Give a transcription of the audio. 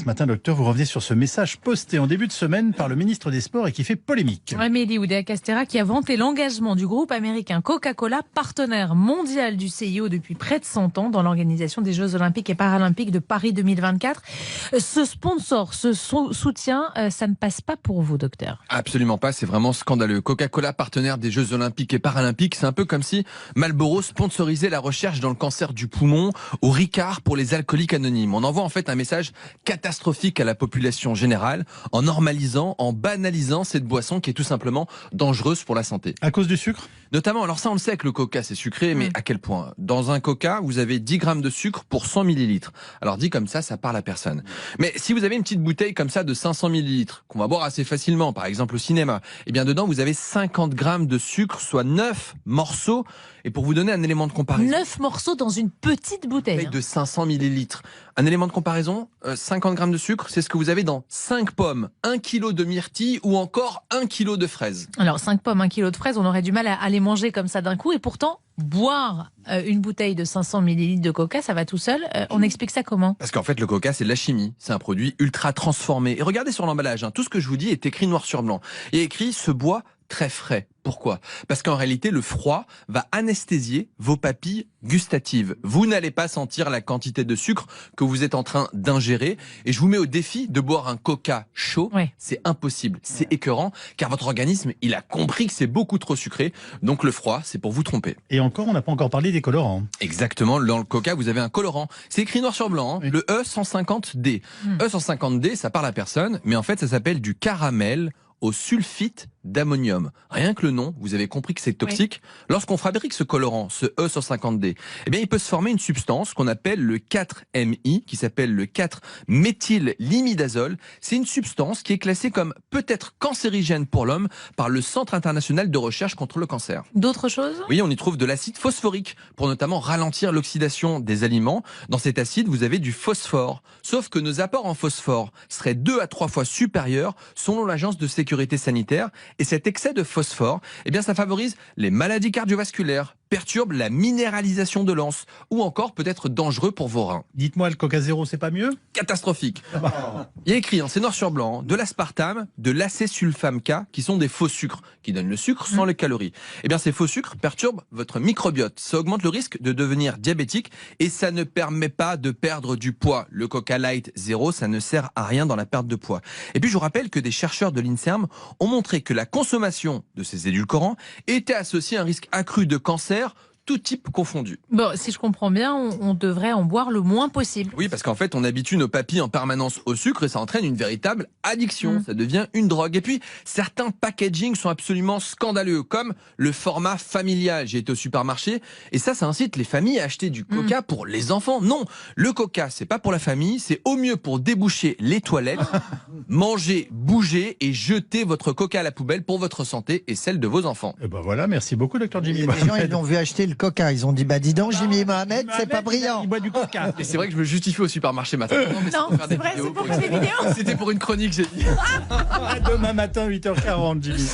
Ce matin, docteur, vous revenez sur ce message posté en début de semaine par le ministre des Sports et qui fait polémique. Amélie Oudéa-Castéra qui a vanté l'engagement du groupe américain Coca-Cola, partenaire mondial du CIO depuis près de 100 ans dans l'organisation des Jeux Olympiques et Paralympiques de Paris 2024. Ce sponsor, ce soutien, ça ne passe pas pour vous, docteur? Absolument pas, c'est vraiment scandaleux. Coca-Cola, partenaire des Jeux Olympiques et Paralympiques, c'est un peu comme si Marlboro sponsorisait la recherche dans le cancer du poumon ou Ricard pour les alcooliques anonymes. On envoie en fait un message catastrophique à la population générale en normalisant, en banalisant cette boisson qui est tout simplement dangereuse pour la santé. À cause du sucre ? Notamment, alors ça on le sait que le coca c'est sucré, mais à quel point? Dans un coca, vous avez 10 grammes de sucre pour 100 millilitres. Alors dit comme ça parle à personne. Mais si vous avez une petite bouteille comme ça de 500 millilitres, qu'on va boire assez facilement, par exemple au cinéma, eh bien dedans vous avez 50 grammes de sucre, soit 9 morceaux. Et pour vous donner un élément de comparaison... 9 morceaux dans une petite bouteille. De 500 millilitres. Un élément de comparaison, 50 grammes de sucre, c'est ce que vous avez dans 5 pommes, 1 kilo de myrtille ou encore 1 kilo de fraises. Alors 5 pommes, 1 kilo de fraises, on aurait du mal à les manger comme ça d'un coup. Et pourtant, boire une bouteille de 500 millilitres de coca, ça va tout seul. On explique ça comment? Parce qu'en fait, le coca, c'est de la chimie. C'est un produit ultra transformé. Et regardez sur l'emballage, tout ce que je vous dis est écrit noir sur blanc. Il y a écrit « se boit très frais ». Pourquoi? Parce qu'en réalité, le froid va anesthésier vos papilles gustatives. Vous n'allez pas sentir la quantité de sucre que vous êtes en train d'ingérer. Et je vous mets au défi de boire un coca chaud. Ouais. C'est impossible, c'est écœurant, car votre organisme, il a compris que c'est beaucoup trop sucré. Donc le froid, c'est pour vous tromper. Et encore, on n'a pas encore parlé des colorants. Exactement, dans le coca, vous avez un colorant. C'est écrit noir sur blanc, Oui. le E150D. E150D, ça parle à personne, mais en fait, ça s'appelle du caramel au sulfite d'ammonium. Rien que le nom, vous avez compris que c'est toxique. Lorsqu'on fabrique ce colorant, ce E150D, eh bien, il peut se former une substance qu'on appelle le 4-MI, qui s'appelle le 4-méthyllimidazole. C'est une substance qui est classée comme peut-être cancérigène pour l'homme par le Centre international de recherche contre le cancer. D'autres choses? Oui, on y trouve de l'acide phosphorique pour notamment ralentir l'oxydation des aliments. Dans cet acide, vous avez du phosphore. Sauf que nos apports en phosphore seraient 2 à 3 fois supérieurs selon l'Agence de sécurité sanitaire. Et cet excès de phosphore, eh bien, ça favorise les maladies cardiovasculaires, perturbe la minéralisation de l'anse ou encore peut être dangereux pour vos reins. Dites-moi, le Coca Zéro, c'est pas mieux? Catastrophique. Il y a écrit, c'est noir sur blanc, de l'aspartame, de l'acésulfame K, qui sont des faux sucres, qui donnent le sucre sans les calories. Eh bien, ces faux sucres perturbent votre microbiote. Ça augmente le risque de devenir diabétique et ça ne permet pas de perdre du poids. Le Coca Light Zéro, ça ne sert à rien dans la perte de poids. Et puis, je vous rappelle que des chercheurs de l'INSERM ont montré que la consommation de ces édulcorants était associée à un risque accru de cancer, tout type confondu. Bon, si je comprends bien, on devrait en boire le moins possible. Oui, parce qu'en fait, on habitue nos papilles en permanence au sucre et ça entraîne une véritable addiction. Ça devient une drogue. Et puis, certains packagings sont absolument scandaleux, comme le format familial. J'ai été au supermarché et ça incite les familles à acheter du coca pour les enfants. Non, le coca, c'est pas pour la famille, c'est au mieux pour déboucher les toilettes, manger, bouger et jeter votre coca à la poubelle pour votre santé et celle de vos enfants. Et ben voilà, merci beaucoup, docteur Jimmy Les gens, Mohamed. ils l'ont vu acheter le coca. Ils ont dit, bah dis donc, Jimmy Mohamed, c'est pas brillant. Il boit du Coca. Et c'est vrai que je me justifie au supermarché maintenant. Mais Non, pour faire c'est des vrai, vidéos, c'est pour les vidéos. C'était pour une chronique, j'ai dit. Demain matin, 8h40, Jimmy.